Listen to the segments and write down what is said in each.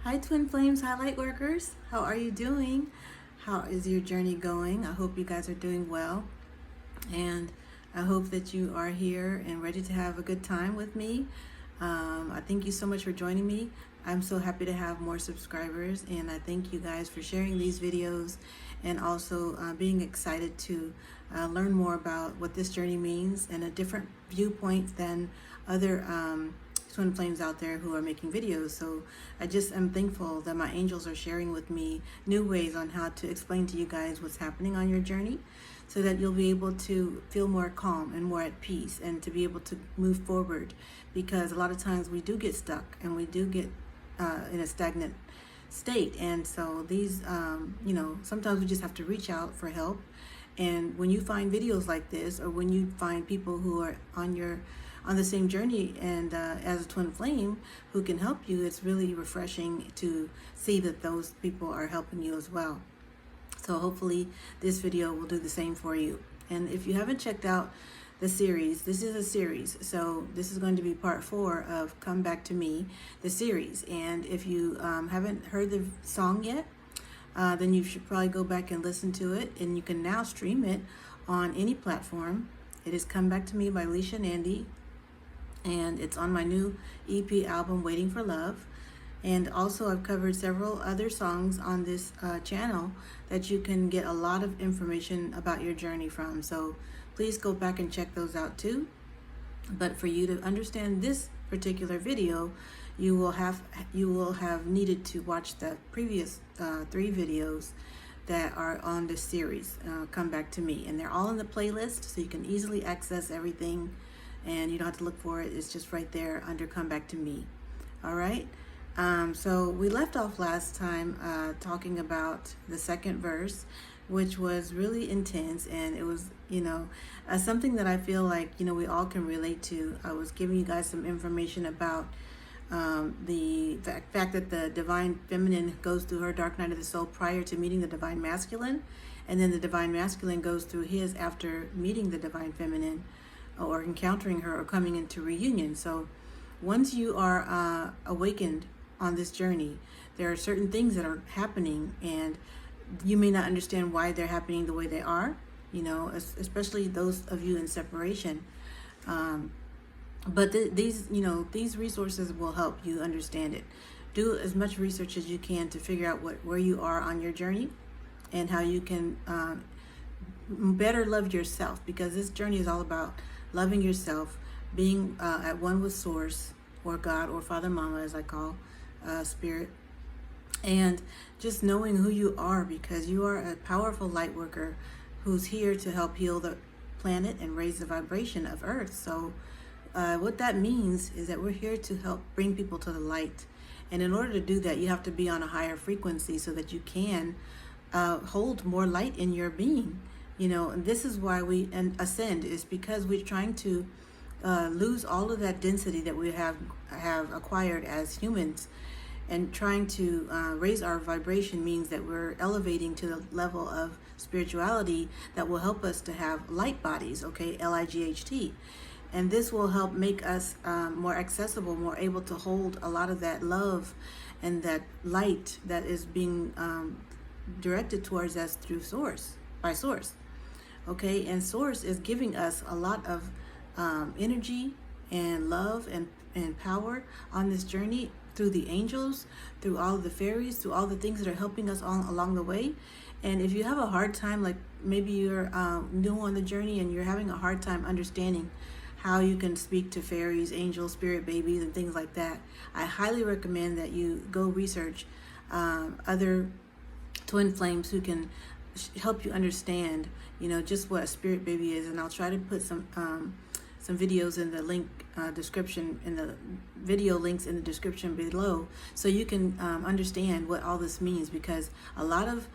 Hi, Twin Flames Highlight Workers. How are you doing? How is your journey going? I hope you guys are doing well. And I hope that you are here and ready to have a good time with me. I thank you so much for joining me. I'm so happy to have more subscribers, and I thank you guys for sharing these videos and also being excited to learn more about what this journey means and a different viewpoint than other twin flames out there who are making videos. So I just am thankful that my angels are sharing with me new ways on how to explain to you guys what's happening on your journey, so that you'll be able to feel more calm and more at peace and to be able to move forward, because a lot of times we do get stuck and we do get in a stagnant state. And so these sometimes we just have to reach out for help. And when you find videos like this, or when you find people who are on the same journey and as a twin flame who can help you, it's really refreshing to see that those people are helping you as well. So hopefully this video will do the same for you. And if you haven't checked out the series, this is a series, so this is going to be part 4 of Come Back to Me, the series. And if you haven't heard the song yet, then you should probably go back and listen to it. And you can now stream it on any platform. It is Come Back to Me by Lisha and Nandi, and it's on my new EP album, Waiting for Love. And also I've covered several other songs on this channel that you can get a lot of information about your journey from. So please go back and check those out too. But for you to understand this particular video, you will have needed to watch the previous 3 videos that are on this series, Come Back to Me. And they're all in the playlist, so you can easily access everything and you don't have to look for it. It's just right there under Come Back to Me. All right. So we left off last time talking about the second verse, which was really intense, and it was, something that I feel like, we all can relate to. I was giving you guys some information about the fact that the divine feminine goes through her dark night of the soul prior to meeting the divine masculine, and then the divine masculine goes through his after meeting the divine feminine, or encountering her, or coming into reunion. So once you are awakened on this journey, there are certain things that are happening, and you may not understand why they're happening the way they are, especially those of you in separation. But these resources will help you understand it. Do as much research as you can to figure out where you are on your journey and how you can better love yourself, because this journey is all about loving yourself, being at one with Source, or God, or Father Mama, as I call Spirit, and just knowing who you are, because you are a powerful light worker who's here to help heal the planet and raise the vibration of Earth. So what that means is that we're here to help bring people to the light. And in order to do that, you have to be on a higher frequency so that you can hold more light in your being. And this is why we ascend, is because we're trying to lose all of that density that we have acquired as humans, and trying to raise our vibration means that we're elevating to the level of spirituality that will help us to have light bodies, okay, Light. And this will help make us more accessible, more able to hold a lot of that love and that light that is being directed towards us through Source, by Source. Okay, and Source is giving us a lot of energy and love and power on this journey, through the angels, through all of the fairies, through all the things that are helping us all along the way. And if you have a hard time, like maybe you're new on the journey and you're having a hard time understanding how you can speak to fairies, angels, spirit babies, and things like that, I highly recommend that you go research other twin flames who can help you understand, just what a spirit baby is. And I'll try to put some videos in the link description, in the video links in the description below, so you can understand what all this means, because a lot of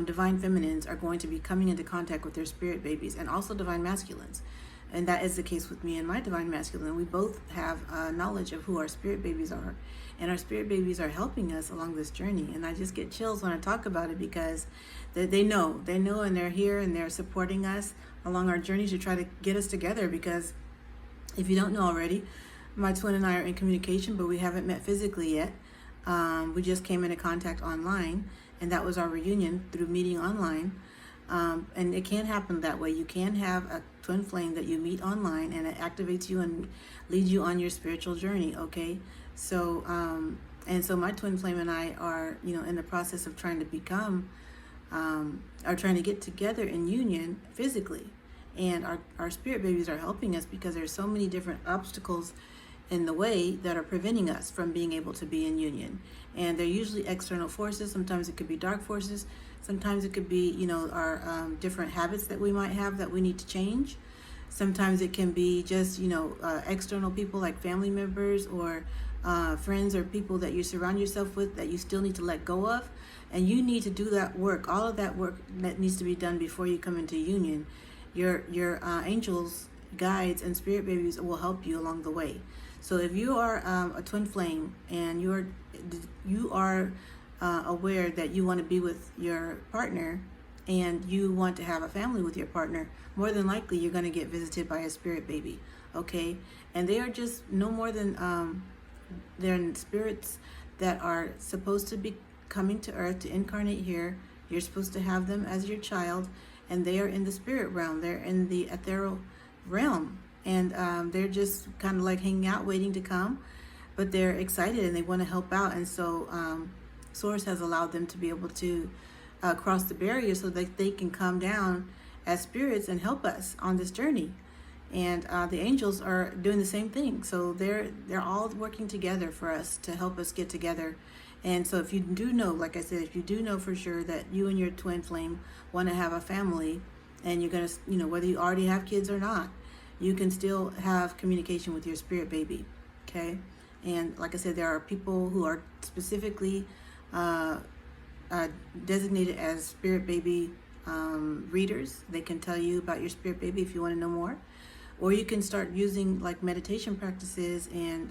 divine feminines are going to be coming into contact with their spirit babies, and also divine masculines. And that is the case with me and my divine masculine. We both have knowledge of who our spirit babies are, and our spirit babies are helping us along this journey. And I just get chills when I talk about it, because they know, and they're here, and they're supporting us along our journey to try to get us together. Because if you don't know already, my twin and I are in communication, but we haven't met physically yet. We just came into contact online, and that was our reunion through meeting online. And it can happen that way. You can have a twin flame that you meet online, and it activates you and leads you on your spiritual journey. Okay, so and so my twin flame and I are, in the process of trying to become, are trying to get together in union physically, and our spirit babies are helping us because there's so many different obstacles in the way that are preventing us from being able to be in union. And they're usually external forces. Sometimes it could be dark forces. Sometimes it could be, our different habits that we might have that we need to change. Sometimes it can be just, external people like family members or friends or people that you surround yourself with that you still need to let go of. And you need to do that work. All of that work that needs to be done before you come into union. Your angels, guides, and spirit babies will help you along the way. So if you are a twin flame and you are aware that you want to be with your partner and you want to have a family with your partner, more than likely you're going to get visited by a spirit baby. Okay, and they are just no more than they're spirits that are supposed to be coming to earth to incarnate here. You're supposed to have them as your child, and they are in the spirit realm. They're in the ethereal realm, and they're just kind of like hanging out waiting to come, but they're excited and they want to help out. And so Source has allowed them to be able to cross the barrier so that they can come down as spirits and help us on this journey. And the angels are doing the same thing. So they're all working together for us to help us get together. And so if you do know, like I said, if you do know for sure that you and your twin flame want to have a family, and you're going to, whether you already have kids or not, you can still have communication with your spirit baby. Okay. And like I said, there are people who are specifically designated as spirit baby readers. They can tell you about your spirit baby if you want to know more. Or you can start using like meditation practices and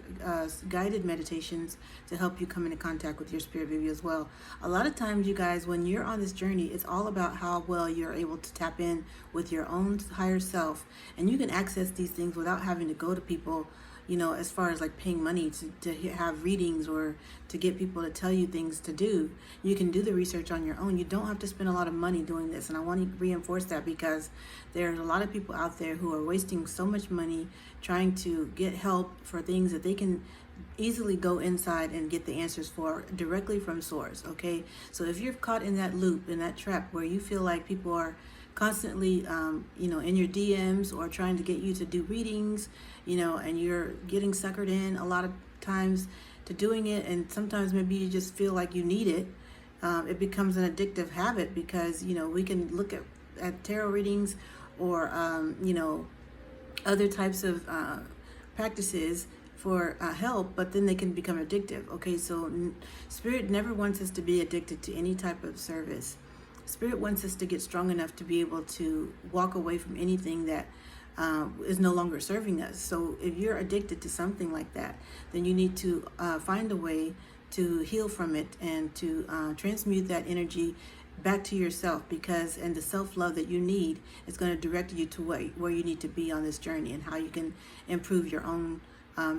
guided meditations to help you come into contact with your spirit baby as well. A lot of times, you guys, when you're on this journey, it's all about how well you're able to tap in with your own higher self. And you can access these things without having to go to people, as far as like paying money to have readings or to get people to tell you things to do. You can do the research on your own. You don't have to spend a lot of money doing this. And I want to reinforce that because there's a lot of people out there who are wasting so much money trying to get help for things that they can easily go inside and get the answers for directly from Source. Okay, so if you're caught in that loop, in that trap where you feel like people are constantly in your DMs or trying to get you to do readings, and you're getting suckered in a lot of times to doing it, and sometimes maybe you just feel like you need it, it becomes an addictive habit because we can look at tarot readings or other types of practices for help, but then they can become addictive. Okay, so Spirit never wants us to be addicted to any type of service. Spirit wants us to get strong enough to be able to walk away from anything that is no longer serving us. So if you're addicted to something like that, then you need to find a way to heal from it and to transmute that energy back to yourself, and the self-love that you need is going to direct you to where you need to be on this journey and how you can improve your own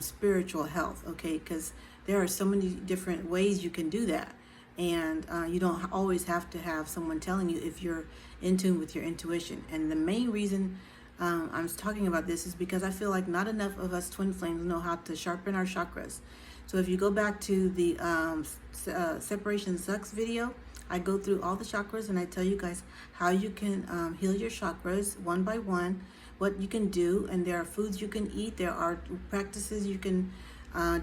spiritual health. Okay, because there are so many different ways you can do that. And you don't always have to have someone telling you if you're in tune with your intuition. And the main reason I'm talking about this is because I feel like not enough of us twin flames know how to sharpen our chakras. So if you go back to the Separation Sucks video, I go through all the chakras and I tell you guys how you can heal your chakras one by one, what you can do, and there are foods you can eat, there are practices you can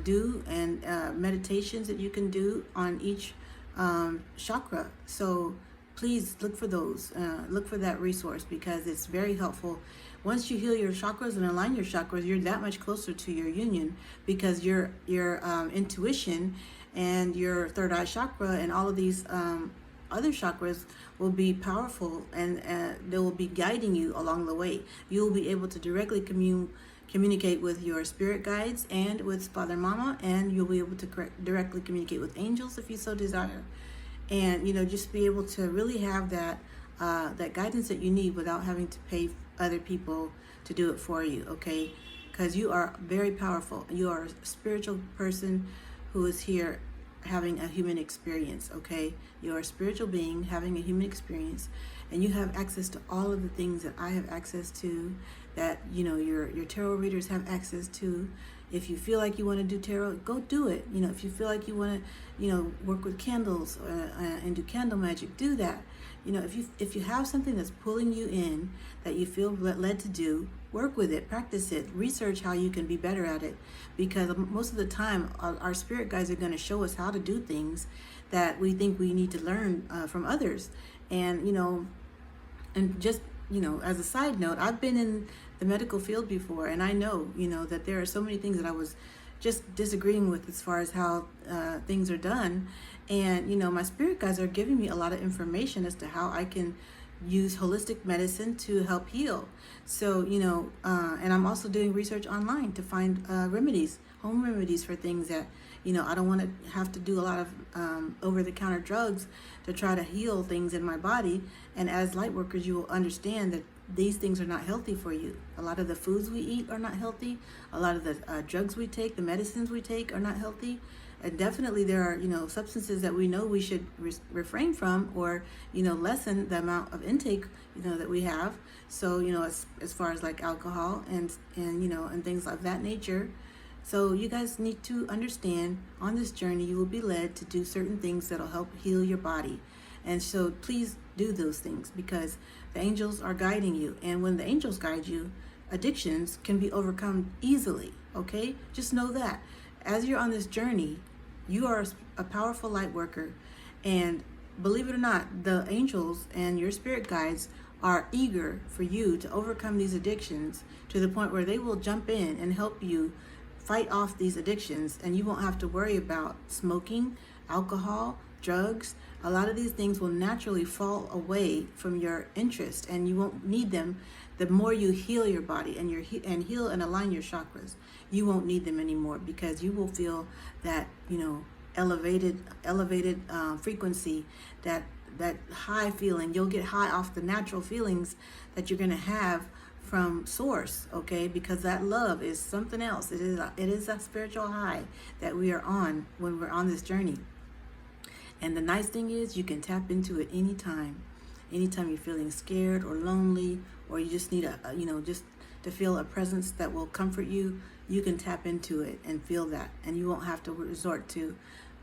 do, and meditations that you can do on each chakra. So please look for those, look for that resource because it's very helpful. Once you heal your chakras and align your chakras, you're that much closer to your union because your intuition and your third eye chakra and all of these other chakras will be powerful, and they will be guiding you along the way. You'll be able to directly communicate with your spirit guides and with Father Mama, and you'll be able to directly communicate with angels if you so desire, and just be able to really have that guidance that you need without having to pay other people to do it for you. Okay, because you are very powerful. You are a spiritual person who is here having a human experience, okay? You're a spiritual being having a human experience, and you have access to all of the things that I have access to, that, you know, your tarot readers have access to. If you feel like you want to do tarot, go do it. You know, if you feel like you want to, you know, work with candles and do candle magic, do that. You know, if you have something that's pulling you in that you feel led to do, work with it, practice it, research how you can be better at it. Because most of the time, our spirit guides are going to show us how to do things that we think we need to learn from others. And, you know, and just, you know, as a side note, I've been in the medical field before, and I know, you know, that there are so many things that I was just disagreeing with as far as how things are done. And, you know, my spirit guides are giving me a lot of information as to how I can use holistic medicine to help heal. So, you know, and I'm also doing research online to find remedies, home remedies for things that, you know, I don't want to have to do a lot of over-the-counter drugs to try to heal things in my body. And as light workers, you will understand that these things are not healthy for you. A lot of the foods we eat are not healthy. A lot of the drugs we take, the medicines we take are not healthy. And definitely there are, you know, substances that we know we should refrain from, or, you know, lessen the amount of intake, you know, that we have. So, you know, as far as like alcohol and you know, and things of that nature. So you guys need to understand, on this journey, you will be led to do certain things that'll help heal your body. And so please do those things, because the angels are guiding you. And when the angels guide you, addictions can be overcome easily, okay? Just know that. As you're on this journey, you are a powerful light worker. And believe it or not, the angels and your spirit guides are eager for you to overcome these addictions to the point where they will jump in and help you fight off these addictions, and you won't have to worry about smoking, alcohol, drugs. A lot of these things will naturally fall away from your interest, and you won't need them. The more you heal your body and heal and align your chakras, you won't need them anymore, because you will feel that, you know, elevated frequency, that high feeling. You'll get high off the natural feelings that you're going to have from source, okay? Because that love is something else. It is a spiritual high that we are on when we're on this journey. And the nice thing is, you can tap into it anytime you're feeling scared or lonely, or you just need just to feel a presence that will comfort you. You can tap into it and feel that, and you won't have to resort to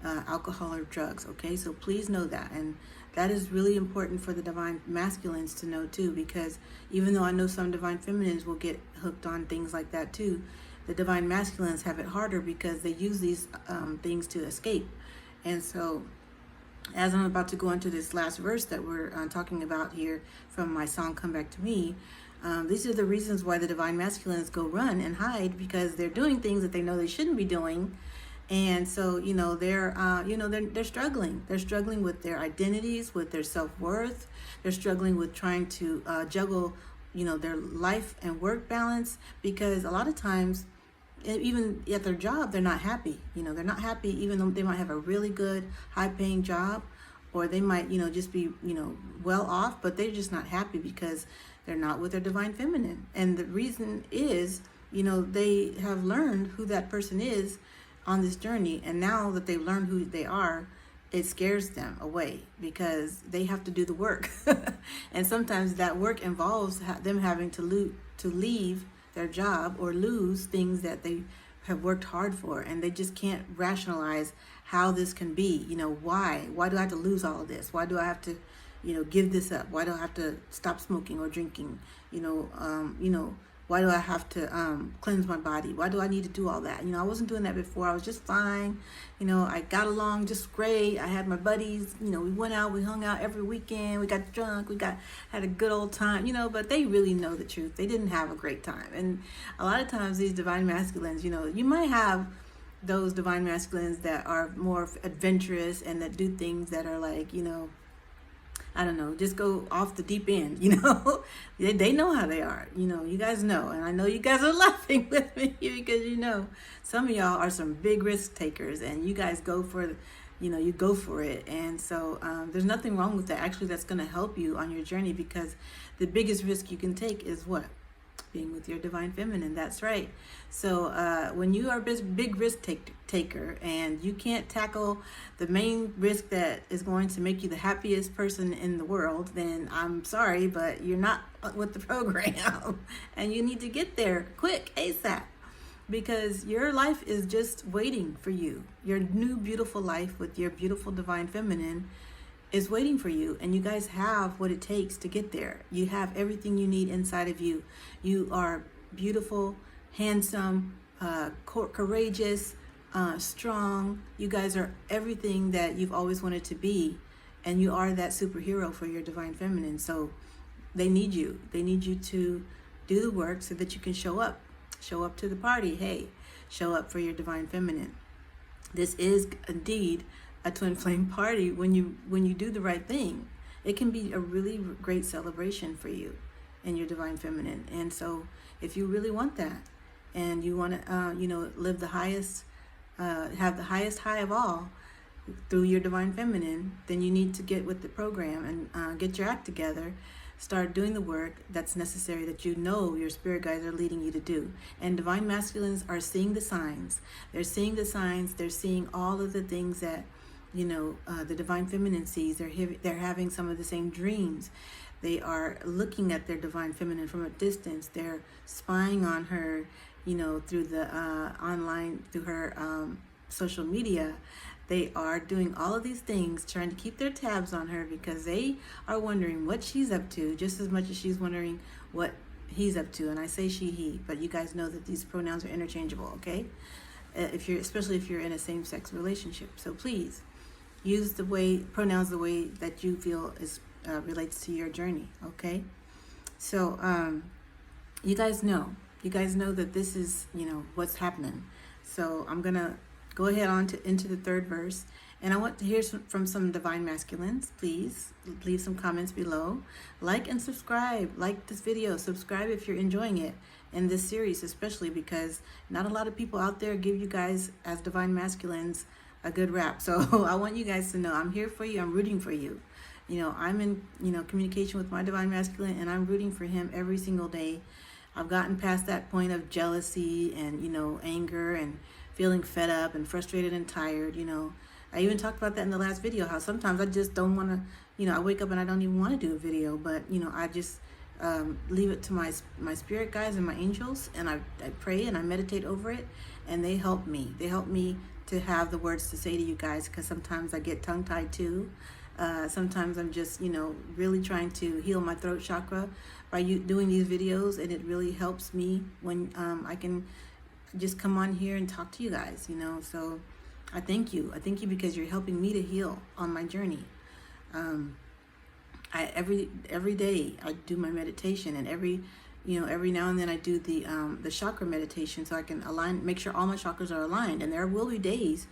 alcohol or drugs, okay? So please know that. And that is really important for the divine masculines to know too, because even though I know some divine feminines will get hooked on things like that too, the divine masculines have it harder because they use these things to escape. And so, as I'm about to go into this last verse that we're talking about here from my song Come Back to Me, these are the reasons why the divine masculines go run and hide, because they're doing things that they know they shouldn't be doing. And so, you know, they're struggling. They're struggling with their identities, with their self-worth. They're struggling with trying to juggle, you know, their life and work balance, because a lot of times, even at their job, they're not happy. You know, they're not happy, even though they might have a really good, high-paying job, or they might, you know, just be, you know, well off, but they're just not happy because they're not with their divine feminine. And the reason is, you know, they have learned who that person is on this journey, and now that they've learned who they are, it scares them away because they have to do the work. And sometimes that work involves them having to leave their job or lose things that they have worked hard for, and they just can't rationalize how this can be. You know, why do I have to lose all of this? Why do I have to, you know, give this up? Why do I have to stop smoking or drinking? Why do I have to cleanse my body? Why do I need to do all that? You know, I wasn't doing that before. I was just fine. You know, I got along just great. I had my buddies. You know, we went out, we hung out every weekend. We got drunk. Had a good old time. You know, but they really know the truth. They didn't have a great time. And a lot of times these divine masculines, you know, you might have those divine masculines that are more adventurous and that do things that are like, you know, I don't know, just go off the deep end, you know. They know how they are, you know, you guys know. And I know you guys are laughing with me because, you know, some of y'all are some big risk takers, and you guys go for, you know, you go for it. And so there's nothing wrong with that. Actually, that's going to help you on your journey, because the biggest risk you can take is what? being with your divine feminine. That's right. So when you are a big risk taker and you can't tackle the main risk that is going to make you the happiest person in the world, then I'm sorry, but you're not with the program. And you need to get there quick, ASAP. Because your life is just waiting for you. Your new beautiful life with your beautiful divine feminine is waiting for you, and you guys have what it takes to get there. You have everything you need inside of you. You are beautiful, handsome, courageous, strong. You guys are everything that you've always wanted to be, and you are that superhero for your divine feminine. So they need you. They need you to do the work so that you can show up to the party. Hey, show up for your divine feminine. This is indeed a twin flame party. When you do the right thing, it can be a really great celebration for you and your divine feminine. And so if you really want that, and you want to live the highest, have the highest high of all through your divine feminine, then you need to get with the program and get your act together. Start doing the work that's necessary, that you know your spirit guides are leading you to do. And divine masculines are seeing the signs. They're seeing the signs. They're seeing all of the things that the divine feminine sees. They're having some of the same dreams. They are looking at their divine feminine from a distance. They're spying on her, through the online, through her social media. They are doing all of these things, trying to keep their tabs on her, because they are wondering what she's up to, just as much as she's wondering what he's up to. And I say she, he, but you guys know that these pronouns are interchangeable, okay? Especially if you're in a same-sex relationship. So please use pronouns the way that you feel is relates to your journey, okay? So you guys know that this is what's happening. So I'm gonna go ahead into the third verse, and I want to hear from some divine masculines. Please leave some comments below. Like and subscribe. Like this video. Subscribe if you're enjoying it in this series, especially because not a lot of people out there give you guys as divine masculines a good rap. So I want you guys to know I'm here for you. I'm rooting for you. I'm in communication with my divine masculine, and I'm rooting for him every single day. I've gotten past that point of jealousy and anger and feeling fed up and frustrated and tired. I even talked about that in the last video, how sometimes I just don't want to, I wake up and I don't even want to do a video, but I just leave it to my spirit guides and my angels, and I pray and I meditate over it, and they help me. They help me to have the words to say to you guys, because sometimes I get tongue-tied too. Sometimes I'm just, really trying to heal my throat chakra by doing these videos, and it really helps me when I can just come on here and talk to you guys, so I thank you. I thank you because you're helping me to heal on my journey. Every day I do my meditation, and every now and then I do the chakra meditation, so I can make sure all my chakras are aligned. And there will be days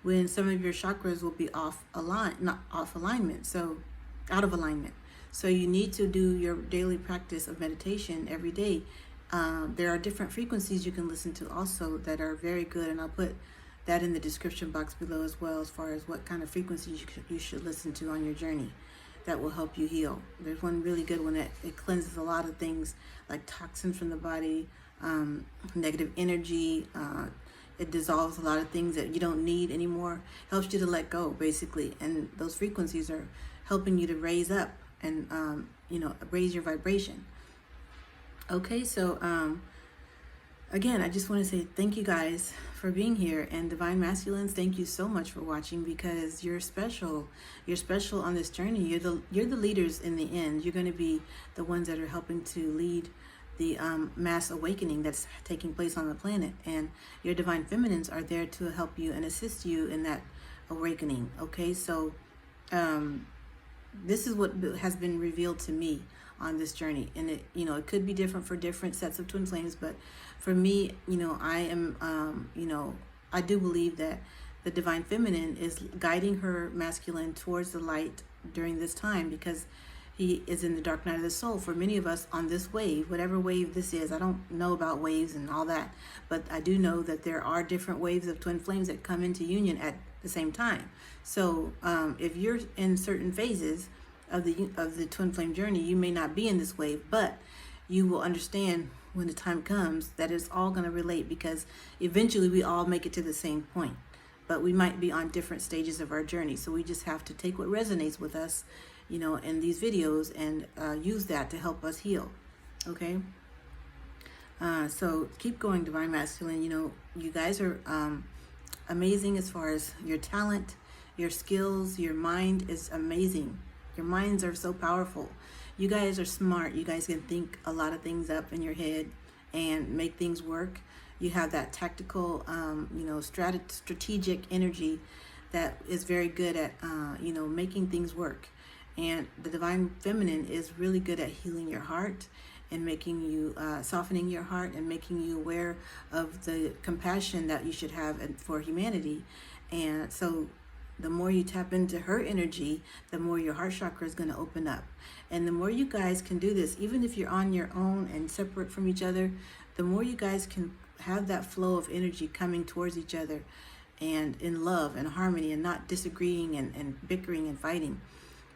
when some of your chakras will be out of alignment. So you need to do your daily practice of meditation every day. There are different frequencies you can listen to also that are very good, and I'll put that in the description box below as well, as far as what kind of frequencies you should listen to on your journey that will help you heal. There's one really good one that it cleanses a lot of things like toxins from the body, negative energy. It dissolves a lot of things that you don't need anymore, helps you to let go, basically. And those frequencies are helping you to raise up and raise your vibration. Okay, so again, I just want to say thank you guys for being here, and divine masculines, thank you so much for watching, because you're special. You're special on this journey. You're the leaders in the end. You're going to be the ones that are helping to lead the mass awakening that's taking place on the planet, and your divine feminines are there to help you and assist you in that awakening. Okay, so this is what has been revealed to me on this journey, and it could be different for different sets of twin flames, but for me, I am I do believe that the divine feminine is guiding her masculine towards the light during this time, because he is in the dark night of the soul. For many of us on this wave, whatever wave this is, I don't know about waves and all that, but I do know that there are different waves of twin flames that come into union at the same time. So if you're in certain phases of the twin flame journey, you may not be in this wave, but you will understand when the time comes that it's all going to relate, because eventually we all make it to the same point, but we might be on different stages of our journey. So we just have to take what resonates with us, in these videos, and use that to help us heal. Okay. So keep going, Divine Masculine. You guys are amazing as far as your talent, your skills. Your mind is amazing. Your minds are so powerful. You guys are smart. You guys can think a lot of things up in your head and make things work. You have that tactical, strategic energy that is very good at, making things work. And the Divine Feminine is really good at healing your heart and making you, softening your heart and making you aware of the compassion that you should have for humanity. And so the more you tap into her energy, the more your heart chakra is going to open up. And the more you guys can do this, even if you're on your own and separate from each other, the more you guys can have that flow of energy coming towards each other and in love and harmony, and not disagreeing and bickering and fighting,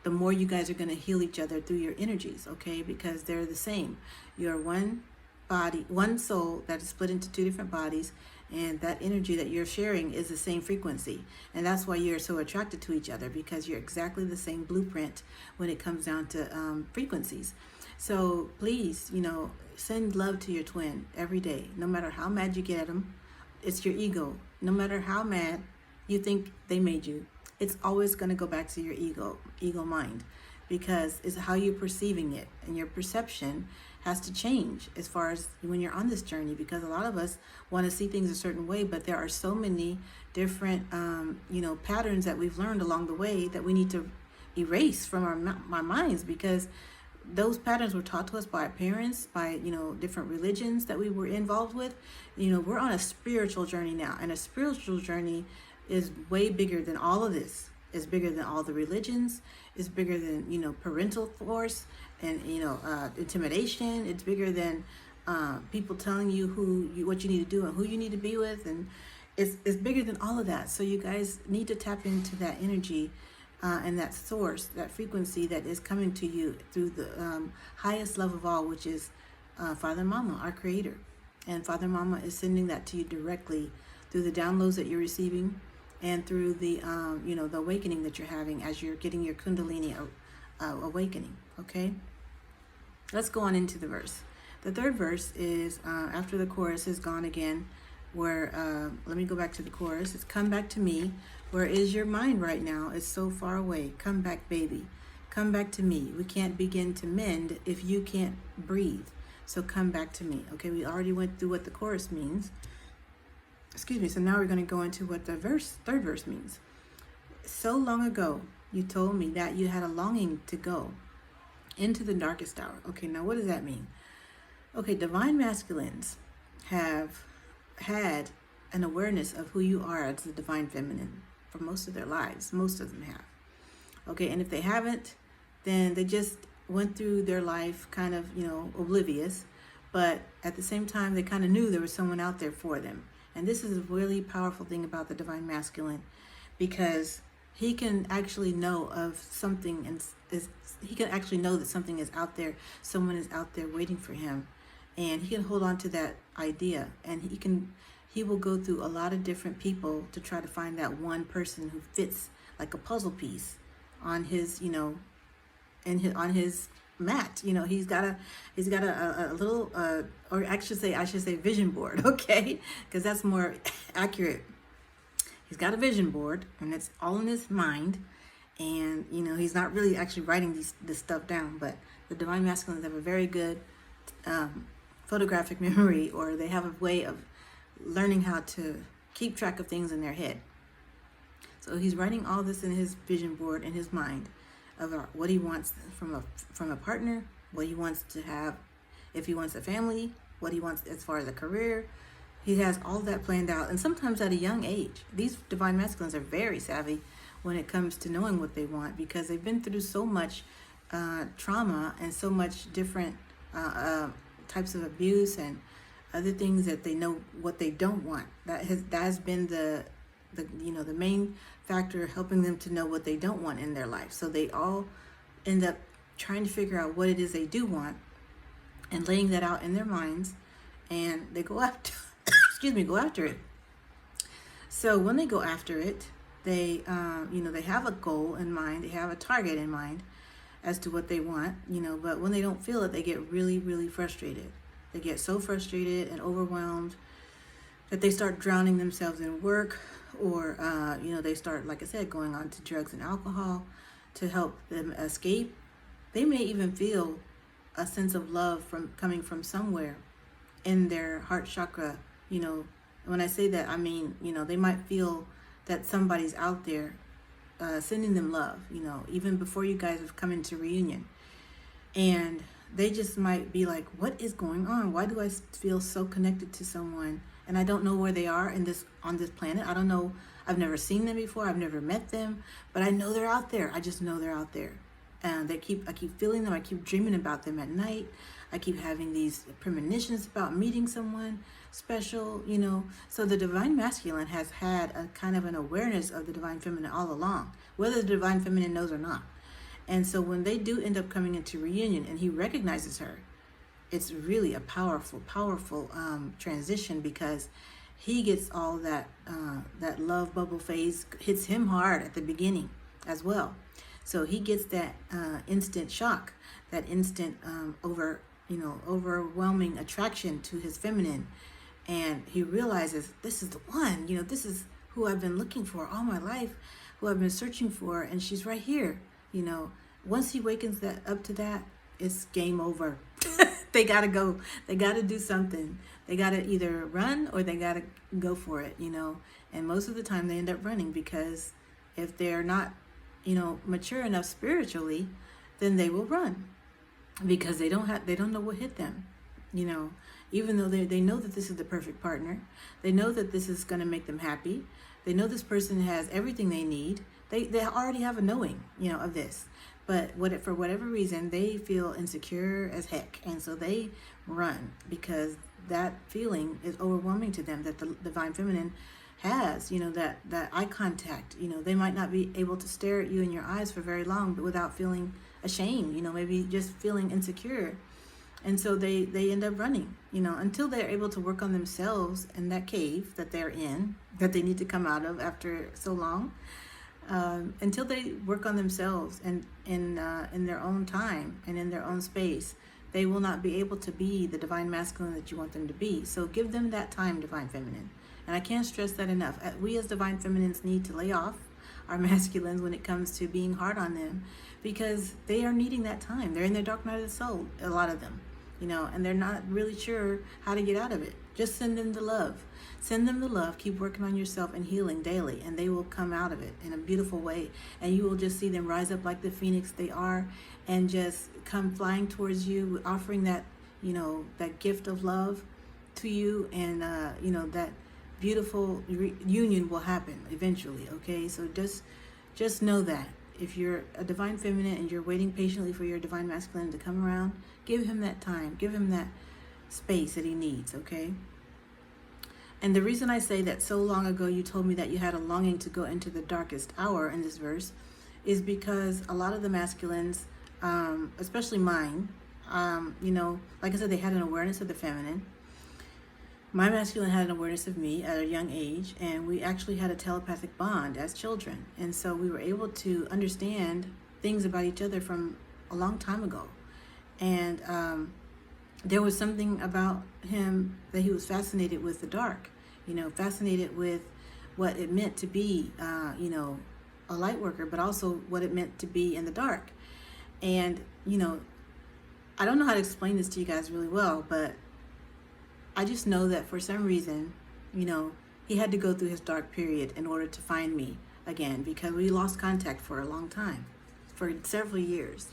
the more you guys are going to heal each other through your energies, okay? Because they're the same. You're one body, one soul that is split into two different bodies, and that energy that you're sharing is the same frequency. And that's why you're so attracted to each other, because you're exactly the same blueprint when it comes down to frequencies. So please, send love to your twin every day, no matter how mad you get at them. It's your ego. No matter how mad you think they made you, it's always going to go back to your ego mind, because it's how you're perceiving it, and your perception has to change as far as when you're on this journey, because a lot of us want to see things a certain way, but there are so many different patterns that we've learned along the way that we need to erase from our minds, because those patterns were taught to us by our parents, by different religions that we were involved with. We're on a spiritual journey now, and a spiritual journey is way bigger than all of this. It's bigger than all the religions. It's bigger than parental force and intimidation. It's bigger than people telling you what you need to do and who you need to be with, and it's bigger than all of that. So you guys need to tap into that energy and that source, that frequency that is coming to you through the highest love of all, which is Father and Mama, our Creator. And Father and Mama is sending that to you directly through the downloads that you're receiving, and through the the awakening that you're having as you're getting your Kundalini awakening. Okay, let's go on into the verse. The third verse is after the chorus is gone again, where let me go back to the chorus. It's come back to me. Where is your mind right now? It's so far away. Come back, baby. Come back to me. We can't begin to mend if you can't breathe. So come back to me. Okay, we already went through what the chorus means. Excuse me. So now we're going to go into what the third verse means. So long ago, you told me that you had a longing to go into the darkest hour. Okay, now what does that mean? Okay, divine masculines have had an awareness of who you are as the divine feminine for most of their lives. Most of them have. Okay, and if they haven't, then they just went through their life kind of, oblivious, but at the same time, they kind of knew there was someone out there for them. And this is a really powerful thing about the divine masculine, because he can actually know of something, and he can actually know that something is out there, someone is out there waiting for him, and he can hold on to that idea, and he will go through a lot of different people to try to find that one person who fits like a puzzle piece on his, on his mat. He's got a little, or I should say vision board, okay? Because that's more accurate. He's got a vision board, and it's all in his mind, and he's not really actually writing this stuff down. But the divine masculines have a very good photographic memory, or they have a way of learning how to keep track of things in their head. So he's writing all this in his vision board in his mind of what he wants from a partner, what he wants to have, if he wants a family, what he wants as far as a career. He has all that planned out, and sometimes at a young age. These divine masculines are very savvy when it comes to knowing what they want, because they've been through so much trauma and so much different types of abuse and other things, that they know what they don't want. That has been the main factor helping them to know what they don't want in their life. So they all end up trying to figure out what it is they do want, and laying that out in their minds, and they go after go after it. So when they go after it, they they have a goal in mind, they have a target in mind as to what they want, but when they don't feel it, they get really, really frustrated. They get so frustrated and overwhelmed that they start drowning themselves in work, or they start, like I said, going on to drugs and alcohol to help them escape. They may even feel a sense of love coming from somewhere in their heart chakra. When I say that, I mean, they might feel that somebody's out there sending them love, even before you guys have come into reunion. And they just might be like, what is going on? Why do I feel so connected to someone? And I don't know where they are on this planet. I don't know. I've never seen them before. I've never met them, but I know they're out there. I just know they're out there. And I keep feeling them. I keep dreaming about them at night. I keep having these premonitions about meeting someone special, So the divine masculine has had a kind of an awareness of the divine feminine all along, whether the divine feminine knows or not. And so when they do end up coming into reunion and he recognizes her, it's really a powerful, powerful transition, because he gets all that love bubble phase hits him hard at the beginning as well. So he gets that instant shock, that instant overwhelming attraction to his feminine. And he realizes, this is the one, this is who I've been looking for all my life, who I've been searching for, and she's right here. Once he wakens up to that, it's game over. They got to go. They got to do something. They got to either run or they got to go for it, And most of the time they end up running, because if they're not, mature enough spiritually, then they will run, because they don't know what hit them, even though they know that this is the perfect partner. They know that this is going to make them happy. They know this person has everything they need. They already have a knowing, of this. But for whatever reason, they feel insecure as heck. And so they run, because that feeling is overwhelming to them, that the divine feminine has, that eye contact. They might not be able to stare at you in your eyes for very long, but without feeling ashamed, maybe just feeling insecure. And so they end up running, until they're able to work on themselves in that cave that they're in, that they need to come out of after so long. Until they work on themselves and in their own time and in their own space, they will not be able to be the divine masculine that you want them to be. So give them that time, divine feminine. And I can't stress that enough. We as divine feminines need to lay off our masculines when it comes to being hard on them, because they are needing that time. They're in their dark night of the soul, a lot of them, and they're not really sure how to get out of it. Just send them the love. Send them the love. Keep working on yourself and healing daily, and they will come out of it in a beautiful way. And you will just see them rise up like the phoenix they are, and just come flying towards you, offering that, that gift of love to you. And, that beautiful union will happen eventually. Okay. So just know that if you're a divine feminine and you're waiting patiently for your divine masculine to come around, give him that time, give him that space that he needs. Okay. And the reason I say that so long ago you told me that you had a longing to go into the darkest hour in this verse is because a lot of the masculines, especially mine, like I said, they had an awareness of the feminine. My masculine had an awareness of me at a young age, and we actually had a telepathic bond as children. And so we were able to understand things about each other from a long time ago. And there was something about him that he was fascinated with the dark, fascinated with what it meant to be, a light worker, but also what it meant to be in the dark. And, I don't know how to explain this to you guys really well, but I just know that for some reason, he had to go through his dark period in order to find me again, because we lost contact for a long time, for several years.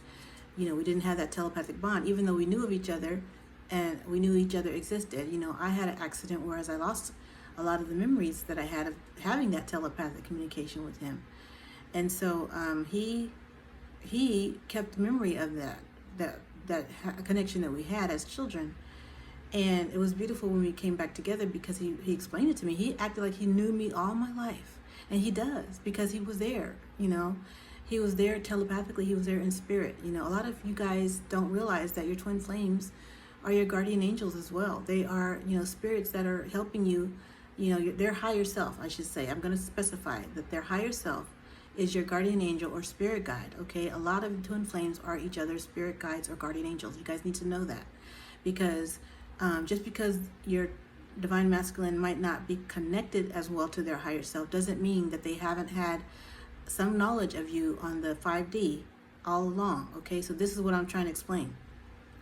We didn't have that telepathic bond, even though we knew of each other and we knew each other existed. I had an accident whereas I lost a lot of the memories that I had of having that telepathic communication with him. And so he kept memory of that connection that we had as children. And it was beautiful when we came back together, because he explained it to me. He acted like he knew me all my life. And he does, because he was there, He was there telepathically. He was there in spirit. A lot of you guys don't realize that your twin flames are your guardian angels as well. They are, spirits that are helping you, their higher self, I should say. I'm going to specify that their higher self is your guardian angel or spirit guide, okay? A lot of twin flames are each other's spirit guides or guardian angels. You guys need to know that, because just because your divine masculine might not be connected as well to their higher self doesn't mean that they haven't had some knowledge of you on the 5D all along, okay? So this is what I'm trying to explain.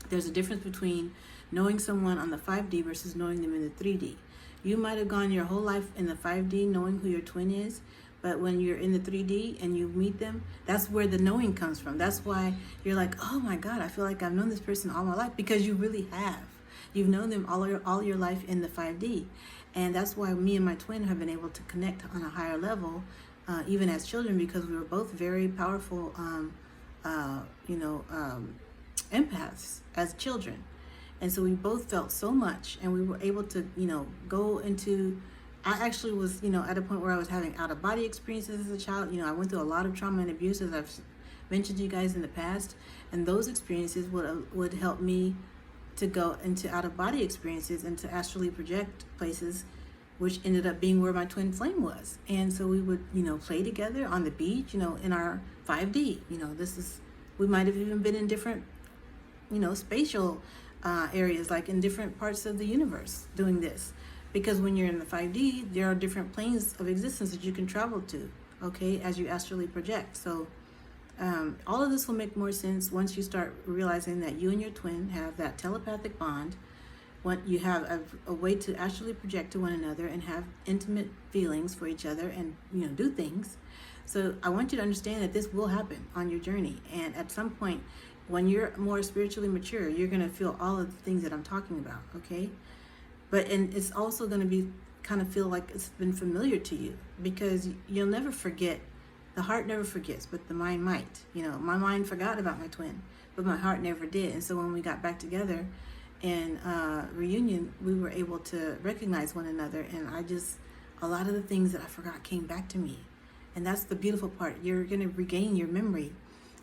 There's a difference between knowing someone on the 5D versus knowing them in the 3D. You might have gone your whole life in the 5D knowing who your twin is, but when you're in the 3D and you meet them, that's where the knowing comes from. That's why you're like, oh my God, I feel like I've known this person all my life, because you really have. You've known them all your life in the 5D. And that's why me and my twin have been able to connect on a higher level, even as children, because we were both very powerful, empaths as children. And so we both felt so much, and we were able to, go into, I actually was, at a point where I was having out-of-body experiences as a child. I went through a lot of trauma and abuse, as I've mentioned to you guys in the past, and those experiences would help me to go into out-of-body experiences and to astrally project places, which ended up being where my twin flame was. And so we would, play together on the beach, in our 5D. We might have even been in different, spatial areas, like in different parts of the universe doing this. Because when you're in the 5D, there are different planes of existence that you can travel to, okay, as you astrally project. So all of this will make more sense once you start realizing that you and your twin have that telepathic bond. When you have a way to astrally project to one another and have intimate feelings for each other and, do things. So I want you to understand that this will happen on your journey. And at some point, when you're more spiritually mature, you're going to feel all of the things that I'm talking about, okay? And it's also going to be kind of feel like it's been familiar to you, because you'll never forget. The heart never forgets, but the mind might. My mind forgot about my twin, but my heart never did. And so when we got back together in reunion, we were able to recognize one another. And a lot of the things that I forgot came back to me. And that's the beautiful part. You're going to regain your memory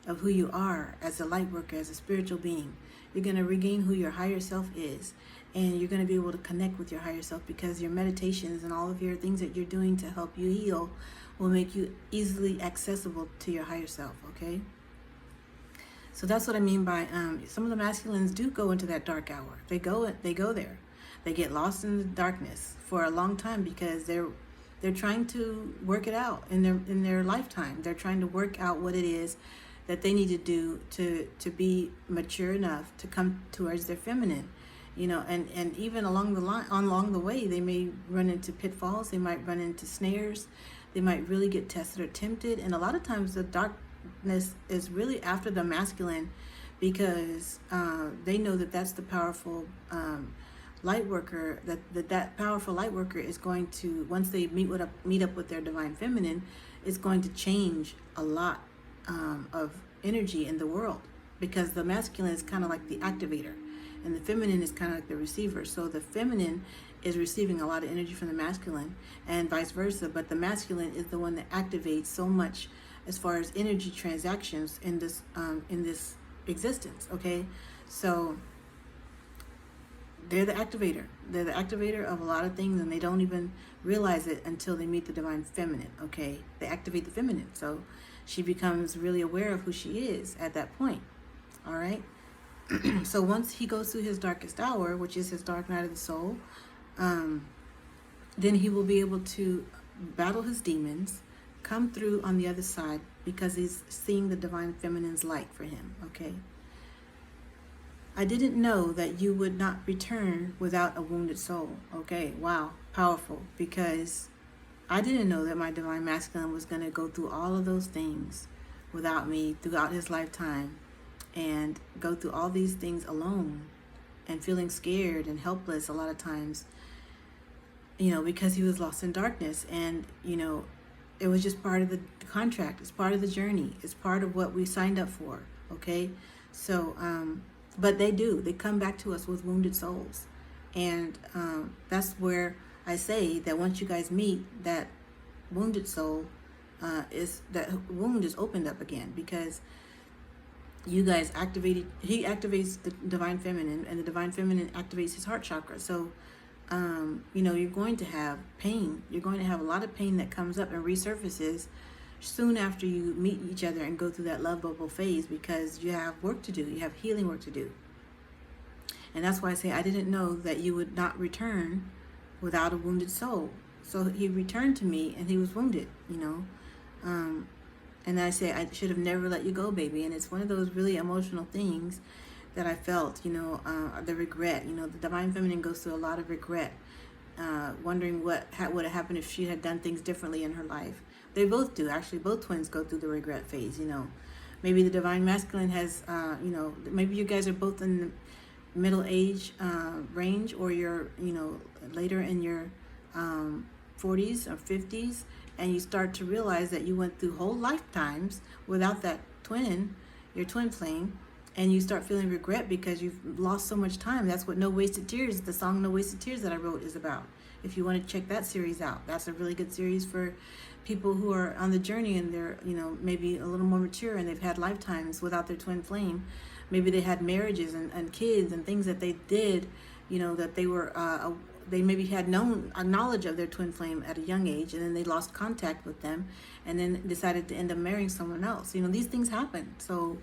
of who you are as a light worker, as a spiritual being. You're going to regain who your higher self is. And you're going to be able to connect with your higher self, because your meditations and all of your things that you're doing to help you heal will make you easily accessible to your higher self, okay? So that's what I mean by some of the masculines do go into that dark hour. They go there. They get lost in the darkness for a long time, because they're trying to work it out in their lifetime. They're trying to work out what it is that they need to do to be mature enough to come towards their feminine. And even along the way, they may run into pitfalls. They might run into snares. They might really get tested or tempted. And a lot of times the darkness is really after the masculine, because they know that that's the powerful light worker, that powerful light worker is going to, once they meet up with their divine feminine, is going to change a lot of energy in the world, because the masculine is kind of like the activator and the feminine is kind of like the receiver. So the feminine is receiving a lot of energy from the masculine and vice versa, but the masculine is the one that activates so much as far as energy transactions in this existence, okay? So they're the activator. They're the activator of a lot of things, and they don't even realize it until they meet the divine feminine, okay? They activate the feminine, so she becomes really aware of who she is at that point, all right? So once he goes through his darkest hour, which is his dark night of the soul, then he will be able to battle his demons, come through on the other side, because he's seeing the divine feminine's light for him, okay? I didn't know that you would not return without a wounded soul. Okay, wow, powerful, because I didn't know that my divine masculine was going to go through all of those things without me throughout his lifetime, and go through all these things alone and feeling scared and helpless a lot of times, because he was lost in darkness. And, it was just part of the contract. It's part of the journey. It's part of what we signed up for, okay? So, but they come back to us with wounded souls. And that's where I say that once you guys meet, that wounded soul, that wound is opened up again, because you guys activated, he activates the divine feminine, and the divine feminine activates his heart chakra. So you're going to have pain. You're going to have a lot of pain that comes up and resurfaces soon after you meet each other and go through that love bubble phase, because you have work to do. You have healing work to do. And that's why I say I didn't know that you would not return without a wounded soul. So he returned to me and he was wounded, and I say, I should have never let you go, baby. And it's one of those really emotional things that I felt, the regret. The divine feminine goes through a lot of regret, wondering what would have happened if she had done things differently in her life. They both do. Actually, both twins go through the regret phase, Maybe the divine masculine has, maybe you guys are both in the middle age range, or you're, later in your 40s or 50s, and you start to realize that you went through whole lifetimes without that twin, your twin flame, and you start feeling regret because you've lost so much time. That's what No Wasted Tears, the song No Wasted Tears that I wrote, is about. If you want to check that series out, that's a really good series for people who are on the journey and they're, maybe a little more mature and they've had lifetimes without their twin flame. Maybe they had marriages and kids and things that they did, that they were, they maybe had a knowledge of their twin flame at a young age, and then they lost contact with them and then decided to end up marrying someone else. These things happen. So,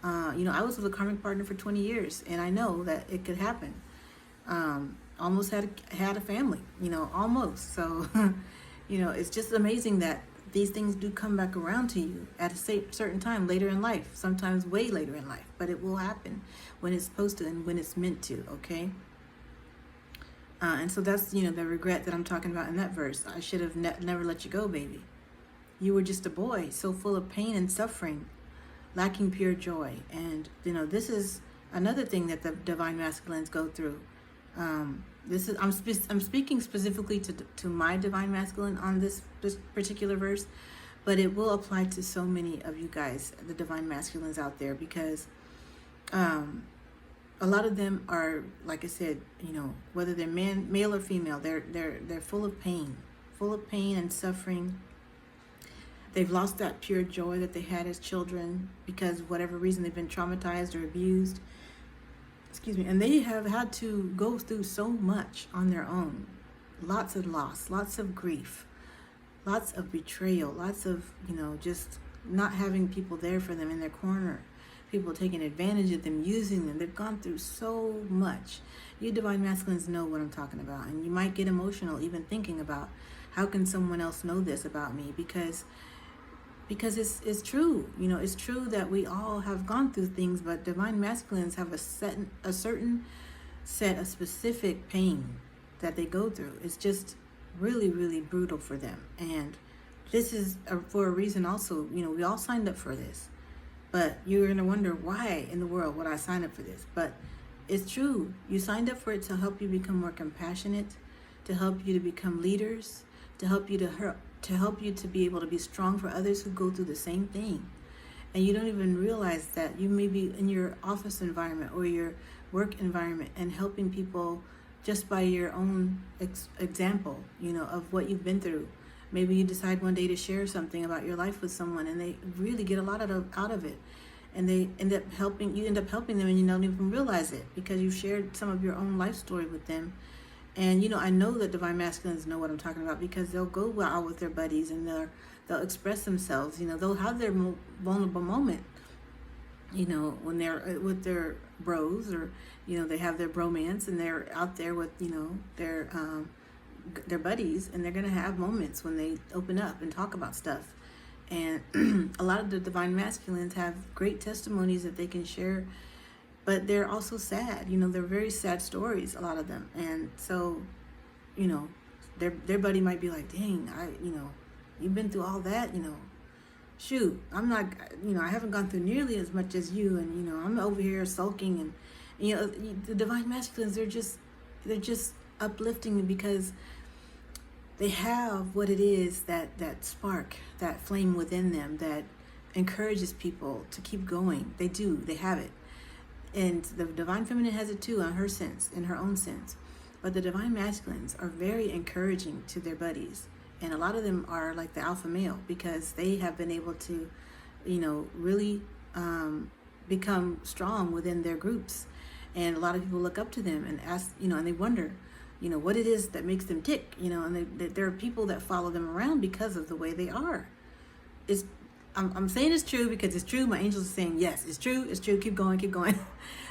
I was with a karmic partner for 20 years, and I know that it could happen. Almost had a family, almost. So, it's just amazing that these things do come back around to you at a certain time later in life, sometimes way later in life, but it will happen when it's supposed to and when it's meant to, okay? And so that's, the regret that I'm talking about in that verse. I should have never let you go, baby. You were just a boy, so full of pain and suffering, lacking pure joy. And, this is another thing that the divine masculines go through. This is I'm speaking specifically to my divine masculine on this particular verse, but it will apply to so many of you guys, the divine masculines out there, because a lot of them are, like I said, whether they're male or female, they're full of pain and suffering. They've lost that pure joy that they had as children because of whatever reason they've been traumatized or abused. And they have had to go through so much on their own. Lots of loss, lots of grief, lots of betrayal, lots of, just not having people there for them in their corner. People taking advantage of them, using them. They've gone through so much. You divine masculines know what I'm talking about. And you might get emotional even thinking about, how can someone else know this about me? Because it's true. It's true that we all have gone through things, but divine masculines have a certain set of specific pain that they go through. It's just really, really brutal for them. And this is for a reason also. We all signed up for this. But you're going to wonder, why in the world would I sign up for this? But it's true. You signed up for it to help you become more compassionate, to help you to become leaders, to help you to be able to be strong for others who go through the same thing. And you don't even realize that you may be in your office environment or your work environment and helping people just by your own example, of what you've been through. Maybe you decide one day to share something about your life with someone and they really get a lot out of it. And they end up helping them and you don't even realize it because you shared some of your own life story with them. And, I know that divine masculines know what I'm talking about because they'll go out with their buddies and they'll express themselves. They'll have their vulnerable moment, when they're with their bros or, they have their bromance and they're out there with, their buddies, and they're going to have moments when they open up and talk about stuff. And a lot of the divine masculines have great testimonies that they can share, but they're also sad. They're very sad stories, a lot of them. And so, their buddy might be like, dang, you've been through all that, shoot, I'm not, I haven't gone through nearly as much as you, and, I'm over here sulking. And, the divine masculines, they're just uplifting because they have what it is, that spark, that flame within them that encourages people to keep going. They have it. And the divine feminine has it too in her own sense. But the divine masculines are very encouraging to their buddies. And a lot of them are like the alpha male because they have been able to, really become strong within their groups. And a lot of people look up to them and ask, and they wonder, what it is that makes them tick, and there are people that follow them around because of the way they are. I'm saying it's true because it's true. My angels are saying, yes, it's true, keep going, keep going.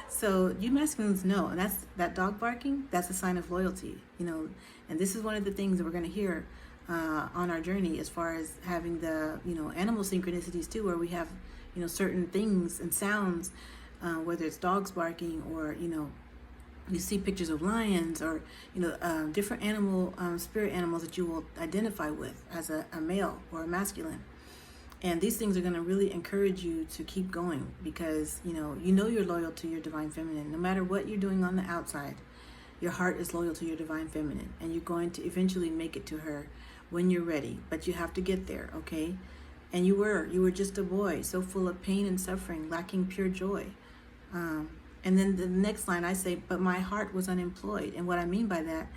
So you masculines know, and that dog barking, that's a sign of loyalty, and this is one of the things that we're going to hear on our journey, as far as having the, animal synchronicities too, where we have, certain things and sounds, whether it's dogs barking, or, you see pictures of lions, or, different animal, spirit animals that you will identify with as a male or a masculine. And these things are going to really encourage you to keep going, because, you're loyal to your divine feminine. No matter what you're doing on the outside, your heart is loyal to your divine feminine, and you're going to eventually make it to her when you're ready. But you have to get there, okay? And you were just a boy, so full of pain and suffering, lacking pure joy. And then the next line I say, but my heart was unemployed. And what I mean by that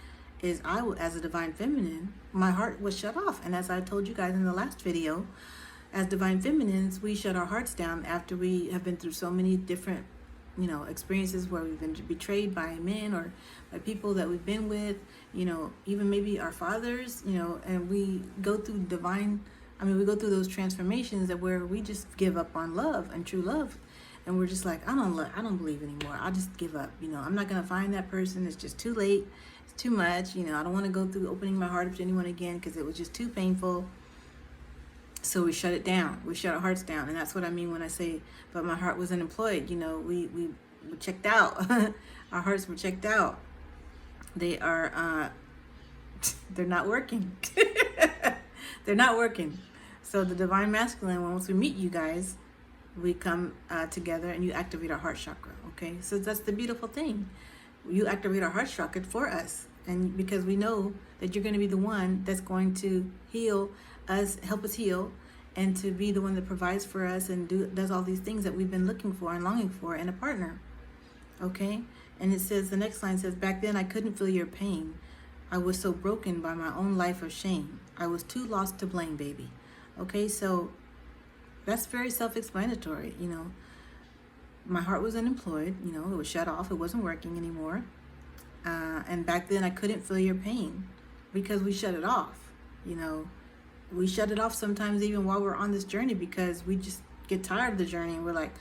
is as a divine feminine, my heart was shut off. And as I told you guys in the last video, as divine feminines, we shut our hearts down after we have been through so many different, experiences where we've been betrayed by men or by people that we've been with, even maybe our fathers, and we go through we go through those transformations that where we just give up on love and true love. And we're just like, I don't believe anymore. I'll just give up. I'm not going to find that person. It's just too late. It's too much. I don't want to go through opening my heart up to anyone again because it was just too painful. So we shut it down. We shut our hearts down. And that's what I mean when I say, but my heart was unemployed. We checked out. Our hearts were checked out. They are, they're not working. They're not working. So the divine masculine, once we meet you guys, we come together and you activate our heart chakra. Okay. So that's the beautiful thing. You activate our heart chakra for us. And because we know that you're going to be the one that's going to heal us, help us heal, and to be the one that provides for us and does all these things that we've been looking for and longing for in a partner. Okay? And it says, the next line says, back then I couldn't feel your pain. I was so broken by my own life of shame. I was too lost to blame, baby. Okay, so that's very self-explanatory. My heart was unemployed. It was shut off. It wasn't working anymore. And back then I couldn't feel your pain because we shut it off. We shut it off sometimes even while we're on this journey, because we just get tired of the journey and we're like,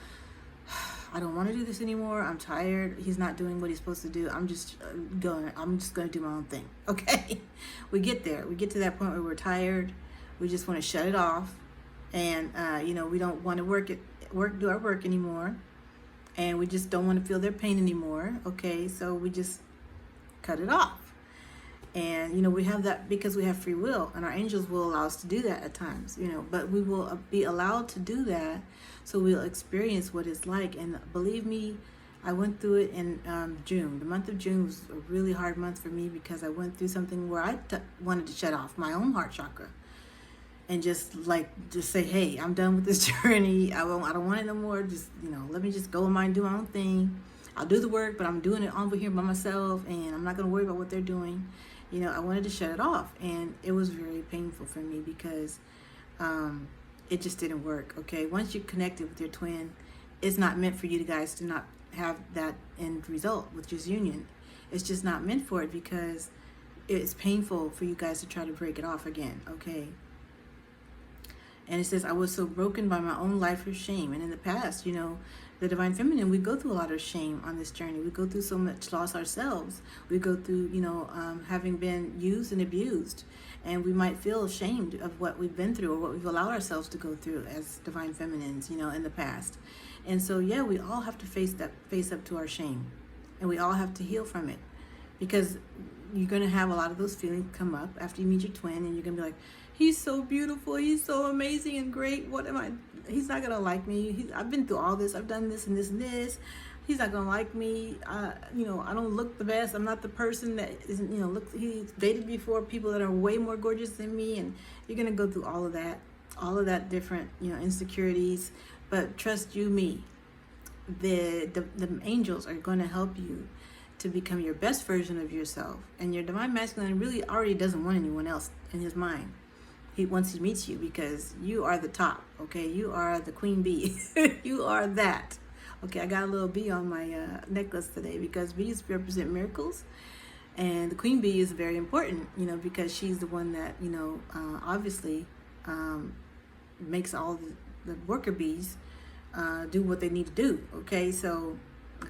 I don't want to do this anymore. I'm tired. He's not doing what he's supposed to do. I'm just going to do my own thing. Okay. We get there. We get to that point where we're tired. We just want to shut it off. And, we don't want to do our work anymore. And we just don't want to feel their pain anymore. Okay. So we just cut it off. And, we have that because we have free will, and our angels will allow us to do that at times, but we will be allowed to do that. So we'll experience what it's like. And believe me, I went through it in June. The month of June was a really hard month for me because I went through something where I wanted to shut off my own heart chakra and just say, hey, I'm done with this journey. I don't want it no more. Just, let me just go in mine and do my own thing. I'll do the work, but I'm doing it over here by myself, and I'm not going to worry about what they're doing. I wanted to shut it off, and it was very painful for me because it just didn't work. Okay, once you're connected with your twin, it's not meant for you guys to not have that end result, which is union. It's just not meant for it because it's painful for you guys to try to break it off again. Okay. And it says, I was so broken by my own life of shame. And in the past, the divine feminine, we go through a lot of shame on this journey. We go through so much loss ourselves. We go through, having been used and abused. And we might feel ashamed of what we've been through or what we've allowed ourselves to go through as divine feminines, in the past. And so, yeah, we all have to face up to our shame. And we all have to heal from it. Because you're going to have a lot of those feelings come up after you meet your twin. And you're going to be like, he's so beautiful. He's so amazing and great. What am I? He's not going to like me. I've been through all this. I've done this and this and this. He's not going to like me. I don't look the best. I'm not the person that isn't, he's dated before people that are way more gorgeous than me. And you're going to go through all of that different, insecurities. But trust you, me, the angels are going to help you to become your best version of yourself. And your divine masculine really already doesn't want anyone else in his mind. Once he meets you, because you are the top, okay? You are the queen bee. You are that, Okay, I got a little bee on my necklace today because bees represent miracles. And the queen bee is very important, because she's the one that, obviously makes all the worker bees do what they need to do. Okay, so,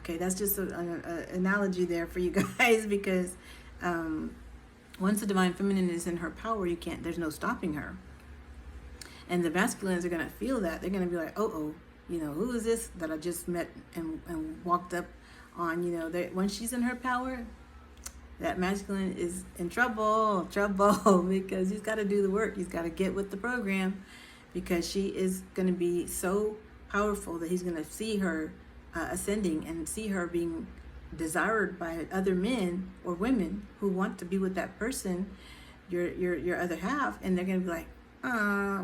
that's just an analogy there for you guys because once the divine feminine is in her power, there's no stopping her. And the masculines are going to feel that. They're going to be like, who is this that I just met and walked up on? When she's in her power, that masculine is in trouble, because he's got to do the work. He's got to get with the program because she is going to be so powerful that he's going to see her ascending and see her being desired by other men or women who want to be with that person, your other half, and they're going to be like,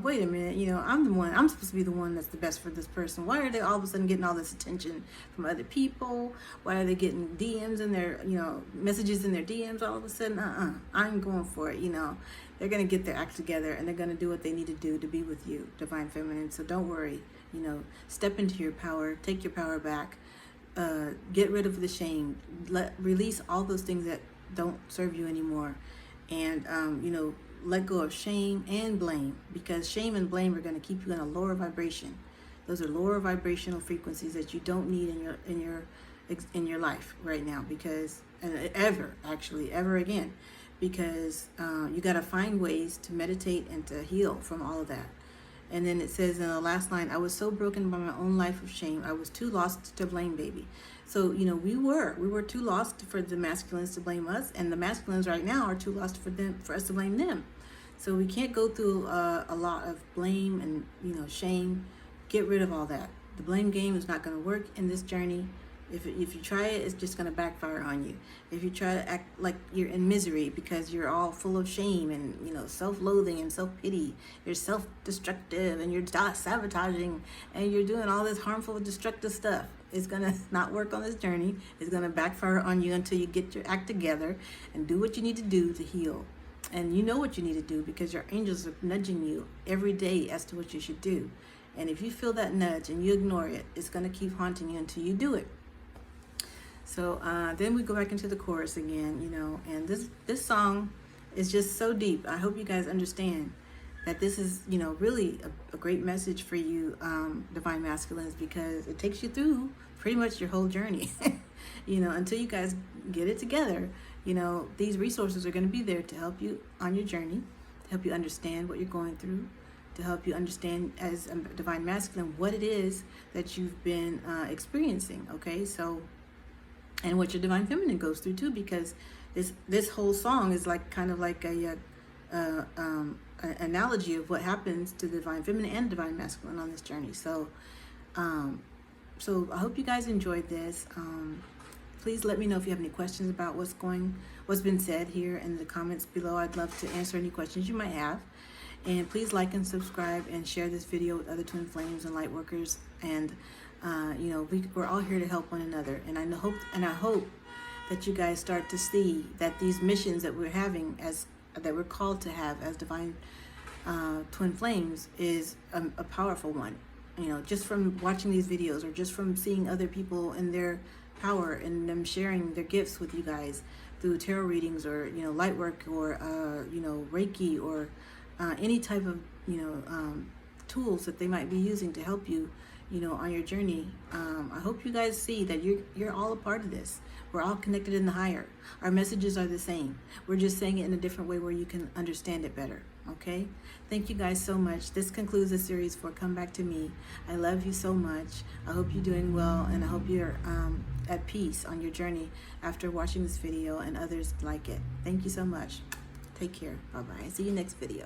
wait a minute, I'm supposed to be the one that's the best for this person. Why are they all of a sudden getting all this attention from other people? Why are they getting DMs in their, messages in their DMs all of a sudden? I'm going for it, They're going to get their act together and they're going to do what they need to do to be with you, divine feminine. So don't worry, step into your power, take your power back, get rid of the shame, release all those things that don't serve you anymore. And, let go of shame and blame, because shame and blame are going to keep you in a lower vibration. Those are lower vibrational frequencies that you don't need in your life right now, because ever again, because you got to find ways to meditate and to heal from all of that. And then it says in the last line, I was so broken by my own life of shame. I was too lost to blame, baby. So, we were too lost for the masculines to blame us. And the masculines right now are too lost for us to blame them. So we can't go through a lot of blame and, shame. Get rid of all that. The blame game is not going to work in this journey. If you try it, it's just going to backfire on you. If you try to act like you're in misery because you're all full of shame and, self-loathing and self-pity, you're self-destructive and you're sabotaging and you're doing all this harmful, destructive stuff, it's going to not work on this journey. It's going to backfire on you until you get your act together and do what you need to do to heal. And you know what you need to do because your angels are nudging you every day as to what you should do. And if you feel that nudge and you ignore it, it's going to keep haunting you until you do it. So then we go back into the chorus again, and this song is just so deep. I hope you guys understand that this is, really a great message for you, divine masculines, because it takes you through pretty much your whole journey, until you guys get it together. These resources are going to be there to help you on your journey, to help you understand what you're going through, to help you understand as a divine masculine what it is that you've been experiencing, okay? So, and what your divine feminine goes through too, because this whole song is kind of like a analogy of what happens to the divine feminine and divine masculine on this journey. So, so I hope you guys enjoyed this. Please let me know if you have any questions about what's been said here in the comments below. I'd love to answer any questions you might have. And please like and subscribe and share this video with other twin flames and light workers. And we're all here to help one another. And I hope that you guys start to see that these missions that we're having that we're called to have as divine twin flames is a powerful one. Just from watching these videos or just from seeing other people in their power and them sharing their gifts with you guys through tarot readings or light work or Reiki or any type of tools that they might be using to help you on your journey. I hope you guys see that you're all a part of this. We're all connected in the higher. Our messages are the same. We're just saying it in a different way where you can understand it better. Okay? Thank you guys so much. This concludes the series for Come Back to Me. I love you so much. I hope you're doing well, and I hope you're at peace on your journey after watching this video and others like it. Thank you so much. Take care. Bye-bye. See you next video.